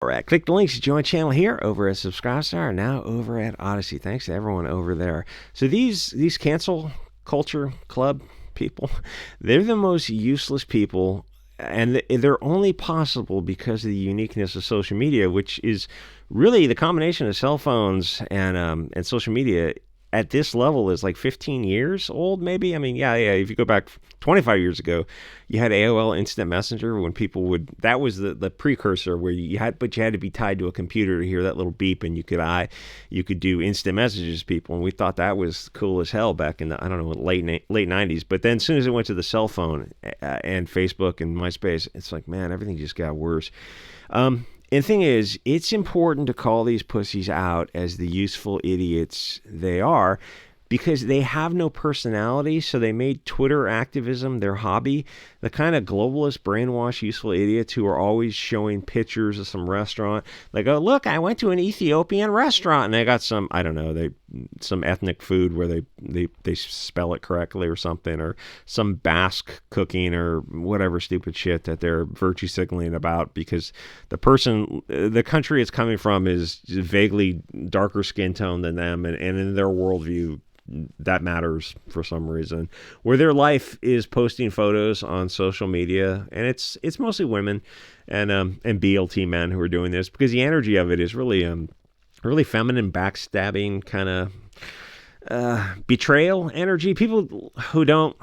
All right, click the links to join channel here over at Subscribestar and now over at Odyssey. Thanks to everyone over there. So these cancel culture club people, they're the most useless people, and they're only possible because of the uniqueness of social media, which is really the combination of cell phones and social media at this level is like 15 years old, maybe. I mean, yeah. If you go back 25 years ago, you had AOL Instant Messenger when people would. That was the precursor where you had to be tied to a computer to hear that little beep, and you could do instant messages to people, and we thought that was cool as hell back in the late 90s. But then as soon as it went to the cell phone and Facebook and MySpace, it's like, man, everything just got worse. And the thing is, it's important to call these pussies out as the useful idiots they are because they have no personality, so they made Twitter activism their hobby. The kind of globalist, brainwashed, useful idiots who are always showing pictures of some restaurant. They go, look, I went to an Ethiopian restaurant, and they got some, I don't know, some ethnic food where they spell it correctly or something, or some Basque cooking or whatever stupid shit that they're virtue signaling about because the country it's coming from is vaguely darker skin tone than them, and in their worldview, that matters for some reason. Where their life is posting photos on social media, and it's mostly women and BLT men who are doing this because the energy of it is really feminine, backstabbing kind of betrayal energy. People who don't.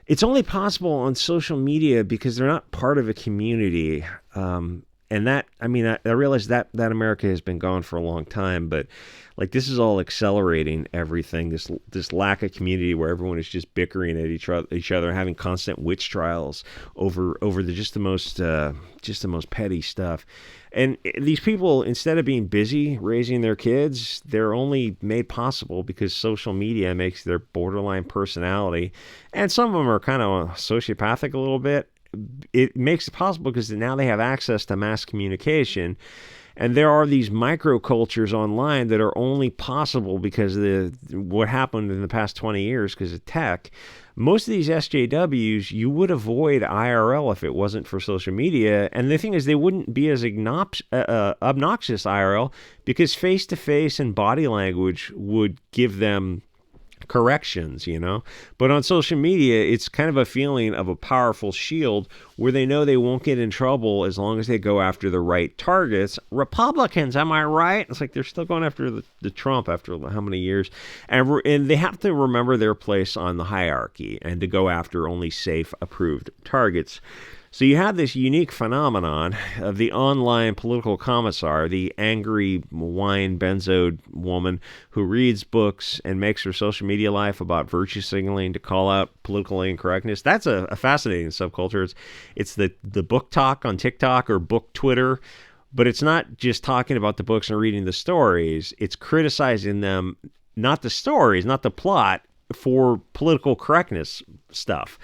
It's only possible on social media because they're not part of a community. And that, I mean, I realize that America has been gone for a long time, but like this is all accelerating everything. This lack of community where everyone is just bickering at each other, having constant witch trials over the most petty stuff. And these people, instead of being busy raising their kids, they're only made possible because social media makes their borderline personality, and some of them are kind of sociopathic a little bit. It makes it possible because now they have access to mass communication, and there are these microcultures online that are only possible because of what happened in the past 20 years because of tech. Most of these SJWs, you would avoid IRL if it wasn't for social media, and the thing is they wouldn't be as obnoxious IRL because face-to-face and body language would give them corrections, but on social media it's kind of a feeling of a powerful shield where they know they won't get in trouble as long as they go after the right targets. Republicans, am I right? It's like they're still going after the Trump after how many years, and they have to remember their place on the hierarchy and to go after only safe approved targets. So you have this unique phenomenon of the online political commissar, the angry, wine-benzoed woman who reads books and makes her social media life about virtue signaling to call out political incorrectness. That's a fascinating subculture. It's the book talk on TikTok or book Twitter, but it's not just talking about the books and reading the stories. It's criticizing them, not the stories, not the plot, for political correctness stuff.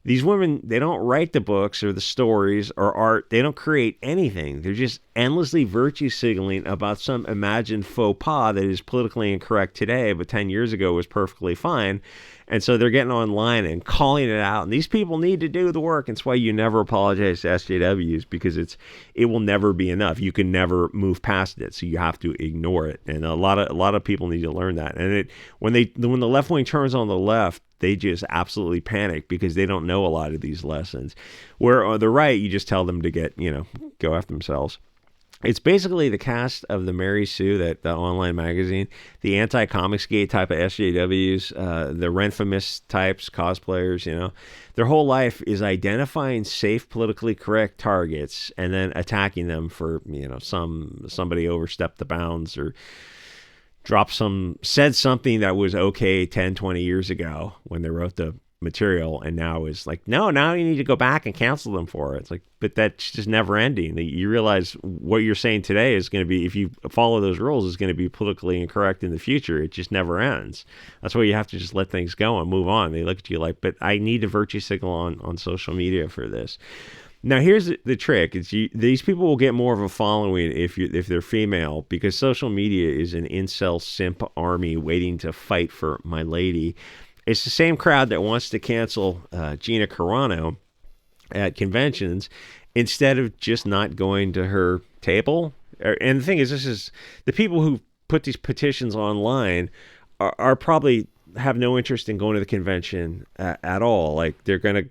These women, they don't write the books or the stories or art. They don't create anything. They're just endlessly virtue signaling about some imagined faux pas that is politically incorrect today, but 10 years ago was perfectly fine. And so they're getting online and calling it out. And these people need to do the work. It's why you never apologize to SJWs because it will never be enough. You can never move past it. So you have to ignore it. And a lot of people need to learn that. And when the left wing turns on the left, they just absolutely panic because they don't know a lot of these lessons. Where on the right, you just tell them to go after themselves. It's basically the cast of the Mary Sue, the online magazine, the anti-comics gate type of SJWs, the Renfamous types, cosplayers, Their whole life is identifying safe, politically correct targets and then attacking them for, somebody overstepped the bounds or said something that was okay 10, 20 years ago when they wrote the material, and now is like, no, now you need to go back and cancel them for it. It's like, but that's just never ending. You realize what you're saying today is going to be, if you follow those rules, is going to be politically incorrect in the future. It just never ends. That's why you have to just let things go and move on. They look at you like, but I need to virtue signal on social media for this. Now, here's the trick. These people will get more of a following if they're female because social media is an incel simp army waiting to fight for my lady. It's the same crowd that wants to cancel Gina Carano at conventions instead of just not going to her table. And the thing is, this is the people who put these petitions online are probably have no interest in going to the convention at all. Like they're going to,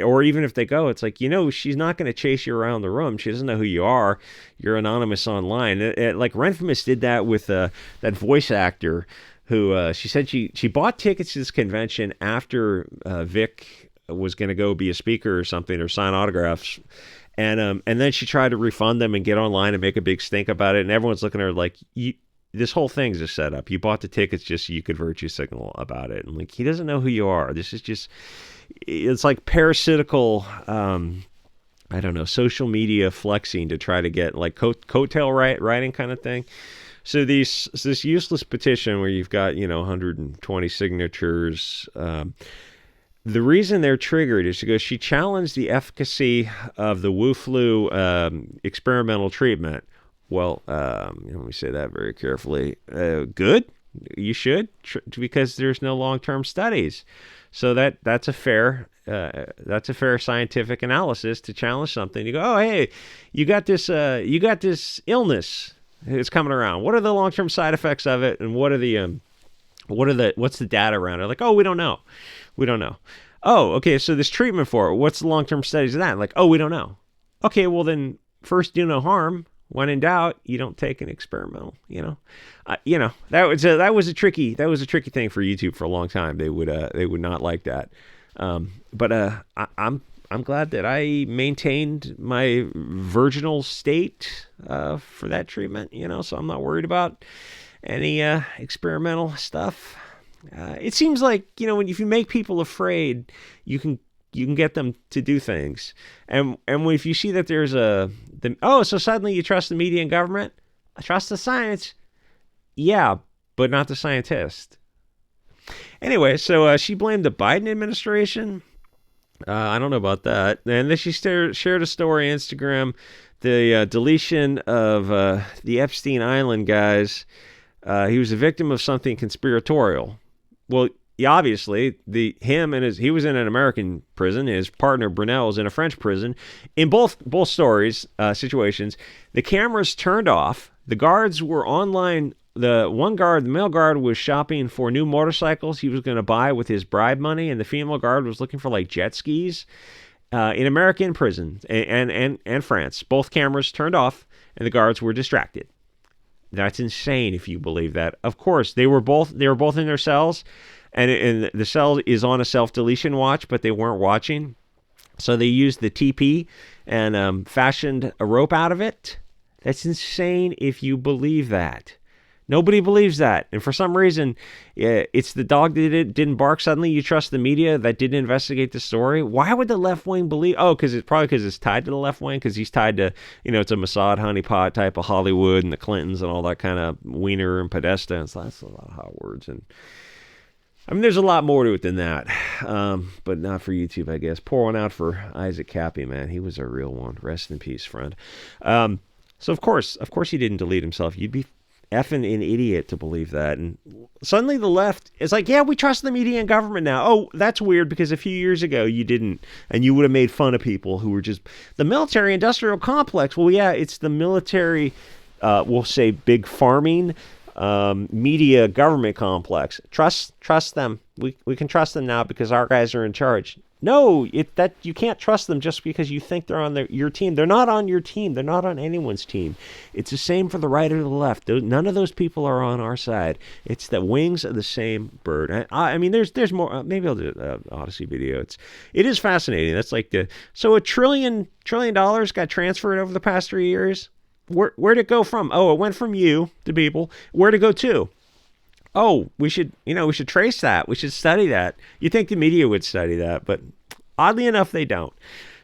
or even if they go, it's like, she's not going to chase you around the room. She doesn't know who you are. You're anonymous online. Like Renfamous did that with that voice actor who she said she bought tickets to this convention after Vic was going to go be a speaker or something or sign autographs. And then she tried to refund them and get online and make a big stink about it. And everyone's looking at her like, this whole thing's a setup. You bought the tickets just so you could virtue signal about it. And like, he doesn't know who you are. This is just, it's like parasitical, I don't know, social media flexing to try to get like coattail writing kind of thing. So this useless petition where you've got, 120 signatures, the reason they're triggered is because she challenged the efficacy of the Wu-Flu experimental treatment. Well, let me say that very carefully. Good, you should, because there's no long-term studies. So that's a fair scientific analysis to challenge something. You go, oh hey, you got this illness. It's coming around. What are the long-term side effects of it, and what's the data around it? Like, oh, we don't know. Oh, okay, so this treatment for it, what's the long-term studies of that? Like, oh, we don't know. Okay, well then, first do no harm. When in doubt, you don't take an experimental. That was a tricky thing for YouTube for a long time. They would not like that. But I'm glad that I maintained my virginal state for that treatment. So I'm not worried about any experimental stuff. It seems like, if you make people afraid, you can get them to do things. And if you see that there's so suddenly you trust the media and government? I trust the science. Yeah, but not the scientist. Anyway, so she blamed the Biden administration. I don't know about that. And then she shared a story on Instagram, the deletion of the Epstein Island guys. He was a victim of something conspiratorial. Well, obviously, he was in an American prison. His partner Brunel was in a French prison. In both stories, situations, the cameras turned off. The guards were online. The male guard, was shopping for new motorcycles he was going to buy with his bribe money, and the female guard was looking for like jet skis. In American prison and France, both cameras turned off, and the guards were distracted. That's insane if you believe that. Of course, they were both in their cells, and the cell is on a self-deletion watch, but they weren't watching. So they used the TP and fashioned a rope out of it. That's insane if you believe that. Nobody believes that. And for some reason, it's the dog that didn't bark. Suddenly you trust the media that didn't investigate the story. Why would the left wing believe? Oh, because it's tied to the left wing, because he's tied to, it's a Mossad honeypot type of Hollywood and the Clintons and all that kind of Wiener and Podesta. And so that's a lot of hot words. And I mean, there's a lot more to it than that, but not for YouTube, I guess. Pour one out for Isaac Cappy, man. He was a real one. Rest in peace, friend. So of course he didn't delete himself. You'd be effing an idiot to believe that. And suddenly the left is like, yeah, we trust the media and government now. Oh, that's weird, because a few years ago you didn't, and you would have made fun of people who were just the military industrial complex. Well, yeah, it's the military, we'll say big farming, media government complex. Trust them. We can trust them now because our guys are in charge. No, that you can't trust them just because you think they're on your team. They're not on your team. They're not on anyone's team. It's the same for the right or the left. None of those people are on our side. It's the wings of the same bird. I mean, there's more. Maybe I'll do an Odyssey video. It is fascinating. That's like so $1 trillion got transferred over the past 3 years. Where'd it go from? Oh, it went from you, the people. Where'd it go to? Oh, we should trace that. We should study that. You'd think the media would study that, but oddly enough, they don't.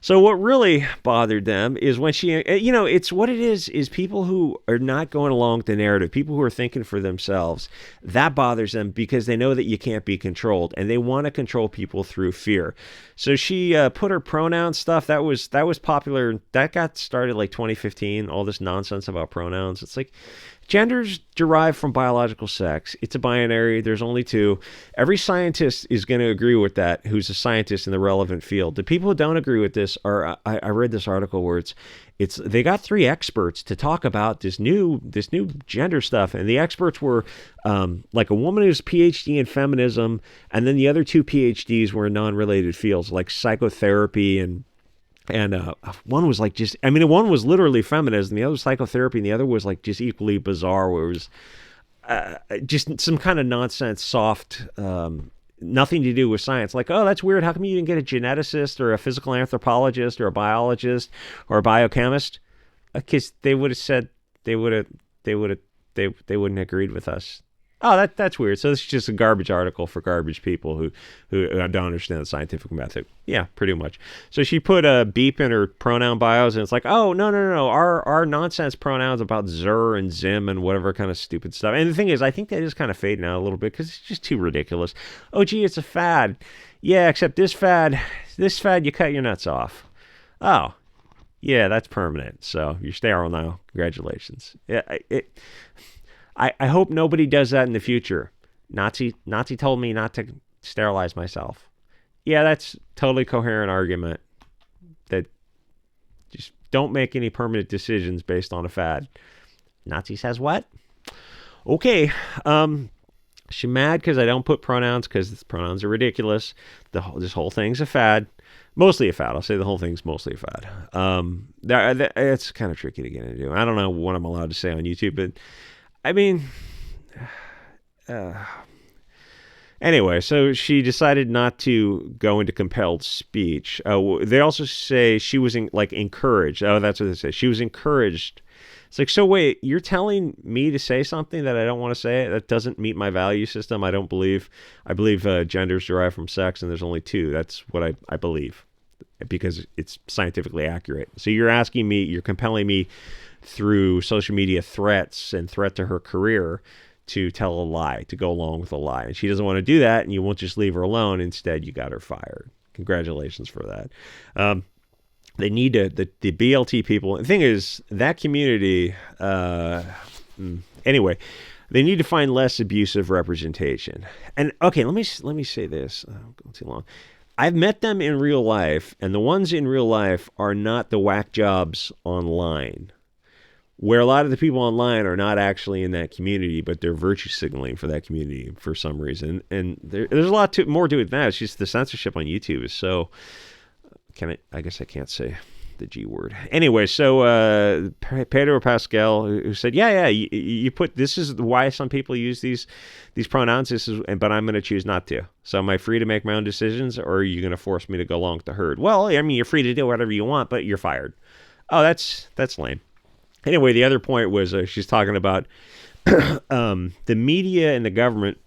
So what really bothered them is when she, it's what it is people who are not going along with the narrative, people who are thinking for themselves, that bothers them because they know that you can't be controlled, and they want to control people through fear. So she put her pronoun stuff. That was popular. That got started like 2015, all this nonsense about pronouns. It's like, gender's derived from biological sex. It's a binary. There's only two. Every scientist is going to agree with that who's a scientist in the relevant field. The people who don't agree with this this, or I read this article where it's they got 3 experts to talk about this new gender stuff, and the experts were like a woman who's PhD in feminism, and then the other 2 PhDs were in non-related fields like psychotherapy and one was like just, I mean, one was literally feminism, the other was psychotherapy, and the other was like just equally bizarre, where it was just some kind of nonsense, soft, nothing to do with science. Like, oh, that's weird. How come you didn't get a geneticist or a physical anthropologist or a biologist or a biochemist? Because they would have said they wouldn't have agreed with us. Oh, that's weird. So this is just a garbage article for garbage people who don't understand the scientific method. Yeah, pretty much. So she put a beep in her pronoun bios, and it's like, oh, no. Our nonsense pronouns about Zer and Zim and whatever kind of stupid stuff. And the thing is, I think that is kind of fading out a little bit because it's just too ridiculous. Oh, gee, it's a fad. Yeah, except this fad, you cut your nuts off. Oh, yeah, that's permanent. So you're sterile now. Congratulations. Yeah, I hope nobody does that in the future. Nazi told me not to sterilize myself. Yeah, that's totally coherent argument. That just don't make any permanent decisions based on a fad. Nazi says what? Okay. She mad because I don't put pronouns because pronouns are ridiculous. This whole thing's a fad. Mostly a fad. I'll say the whole thing's mostly a fad. It's kind of tricky to get into. I don't know what I'm allowed to say on YouTube, but I mean, anyway, so she decided not to go into compelled speech. They also say she was encouraged. Oh, that's what they say. She was encouraged. It's like, so wait, you're telling me to say something that I don't want to say? That doesn't meet my value system. I believe genders derive from sex, and there's only 2. That's what I believe, because it's scientifically accurate. So you're compelling me through social media threats and threat to her career to tell a lie, to go along with a lie. And she doesn't want to do that, and you won't just leave her alone. Instead, you got her fired. Congratulations for that. They need the BLT people. The thing is, that community, anyway, they need to find less abusive representation. And okay, let me say this. I'm going too long. I've met them in real life, and the ones in real life are not the whack jobs online, where a lot of the people online are not actually in that community, but they're virtue signaling for that community for some reason. And there's a lot more to it than that. It's just the censorship on YouTube is so... I guess I can't say the G word. Anyway, so Pedro Pascal, who said, yeah, you put, this is why some people use these pronouns, but I'm going to choose not to. So am I free to make my own decisions, or are you going to force me to go along with the herd? Well, I mean, you're free to do whatever you want, but you're fired. Oh, that's lame. Anyway, the other point was she's talking about the media and the government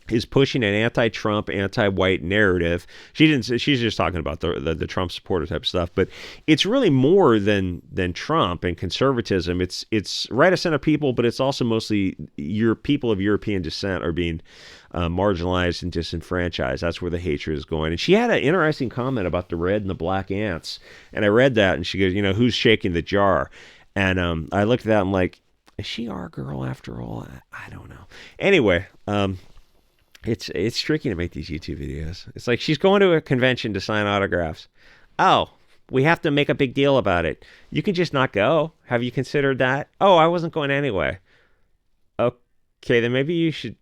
is pushing an anti-Trump, anti-white narrative. She's just talking about the Trump supporter type stuff, but it's really more than Trump and conservatism. It's right of center people, but it's also mostly people of European descent are being marginalized and disenfranchised. That's where the hatred is going. And she had an interesting comment about the red and the black ants, and I read that, and she goes, who's shaking the jar? And I looked at that, and I'm like, is she our girl after all? I don't know. Anyway, It's tricky to make these YouTube videos. It's like she's going to a convention to sign autographs. Oh, we have to make a big deal about it. You can just not go. Have you considered that? Oh, I wasn't going anyway. Okay, then maybe you should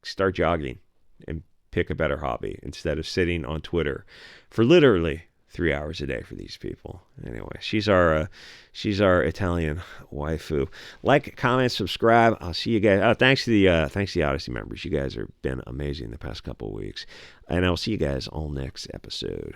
start jogging and pick a better hobby instead of sitting on Twitter for literally 3 hours a day for these people. Anyway, she's our Italian waifu. Like, comment, subscribe. I'll see you guys. Thanks to the Odyssey members. You guys have been amazing the past couple of weeks, and I'll see you guys all next episode.